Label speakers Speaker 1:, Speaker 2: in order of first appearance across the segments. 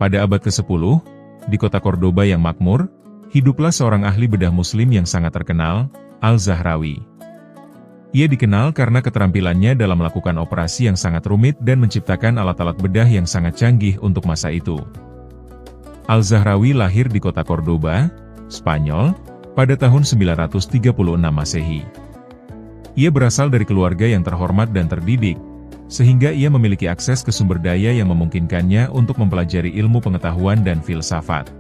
Speaker 1: Pada abad ke-10, di kota Cordoba yang makmur, hiduplah seorang ahli bedah muslim yang sangat terkenal, Al-Zahrawi. Ia dikenal karena keterampilannya dalam melakukan operasi yang sangat rumit dan menciptakan alat-alat bedah yang sangat canggih untuk masa itu. Al-Zahrawi lahir di kota Cordoba, Spanyol, pada tahun 936 Masehi. Ia berasal dari keluarga yang terhormat dan terdidik, sehingga ia memiliki akses ke sumber daya yang memungkinkannya untuk mempelajari ilmu pengetahuan dan filsafat.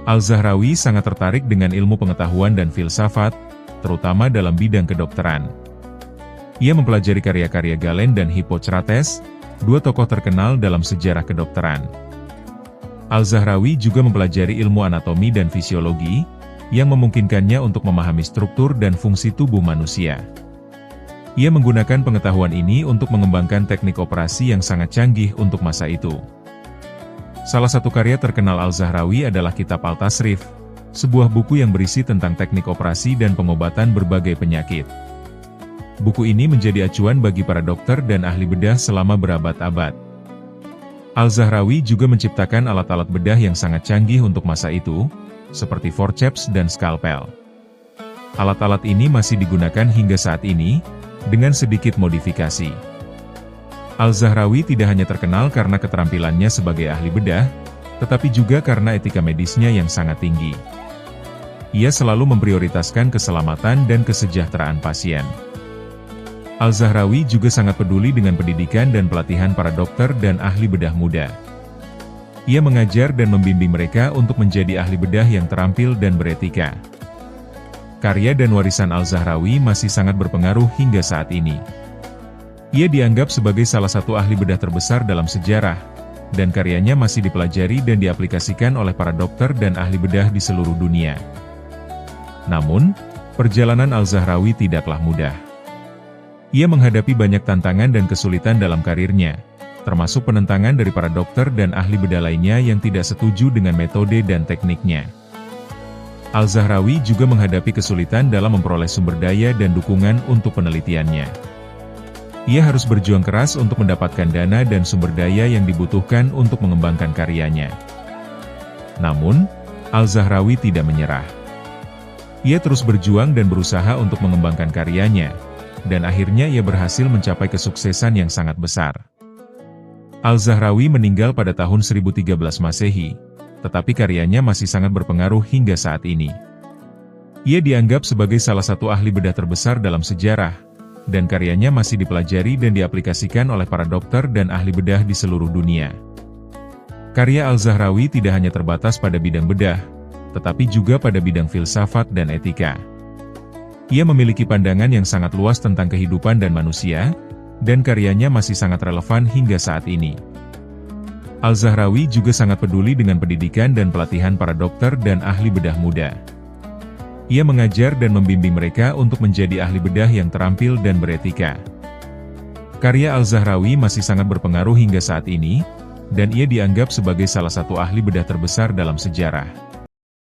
Speaker 1: Al-Zahrawi sangat tertarik dengan ilmu pengetahuan dan filsafat, terutama dalam bidang kedokteran. Ia mempelajari karya-karya Galen dan Hippocrates, dua tokoh terkenal dalam sejarah kedokteran. Al-Zahrawi juga mempelajari ilmu anatomi dan fisiologi, yang memungkinkannya untuk memahami struktur dan fungsi tubuh manusia. Ia menggunakan pengetahuan ini untuk mengembangkan teknik operasi yang sangat canggih untuk masa itu. Salah satu karya terkenal Al-Zahrawi adalah Kitab Al-Tasrif, sebuah buku yang berisi tentang teknik operasi dan pengobatan berbagai penyakit. Buku ini menjadi acuan bagi para dokter dan ahli bedah selama berabad-abad. Al-Zahrawi juga menciptakan alat-alat bedah yang sangat canggih untuk masa itu, seperti forceps dan skalpel. Alat-alat ini masih digunakan hingga saat ini, dengan sedikit modifikasi. Al-Zahrawi tidak hanya terkenal karena keterampilannya sebagai ahli bedah, tetapi juga karena etika medisnya yang sangat tinggi. Ia selalu memprioritaskan keselamatan dan kesejahteraan pasien. Al-Zahrawi juga sangat peduli dengan pendidikan dan pelatihan para dokter dan ahli bedah muda. Ia mengajar dan membimbing mereka untuk menjadi ahli bedah yang terampil dan beretika. Karya dan warisan Al-Zahrawi masih sangat berpengaruh hingga saat ini. Ia dianggap sebagai salah satu ahli bedah terbesar dalam sejarah, dan karyanya masih dipelajari dan diaplikasikan oleh para dokter dan ahli bedah di seluruh dunia. Namun, perjalanan Al-Zahrawi tidaklah mudah. Ia menghadapi banyak tantangan dan kesulitan dalam karirnya, termasuk penentangan dari para dokter dan ahli bedah lainnya yang tidak setuju dengan metode dan tekniknya. Al-Zahrawi juga menghadapi kesulitan dalam memperoleh sumber daya dan dukungan untuk penelitiannya. Ia harus berjuang keras untuk mendapatkan dana dan sumber daya yang dibutuhkan untuk mengembangkan karyanya. Namun, Al-Zahrawi tidak menyerah. Ia terus berjuang dan berusaha untuk mengembangkan karyanya, dan akhirnya ia berhasil mencapai kesuksesan yang sangat besar. Al-Zahrawi meninggal pada tahun 1013 Masehi, tetapi karyanya masih sangat berpengaruh hingga saat ini. Ia dianggap sebagai salah satu ahli bedah terbesar dalam sejarah, dan karyanya masih dipelajari dan diaplikasikan oleh para dokter dan ahli bedah di seluruh dunia. Karya Al-Zahrawi tidak hanya terbatas pada bidang bedah, tetapi juga pada bidang filsafat dan etika. Ia memiliki pandangan yang sangat luas tentang kehidupan dan manusia, dan karyanya masih sangat relevan hingga saat ini. Al-Zahrawi juga sangat peduli dengan pendidikan dan pelatihan para dokter dan ahli bedah muda. Ia mengajar dan membimbing mereka untuk menjadi ahli bedah yang terampil dan beretika. Karya Al-Zahrawi masih sangat berpengaruh hingga saat ini, dan ia dianggap sebagai salah satu ahli bedah terbesar dalam sejarah.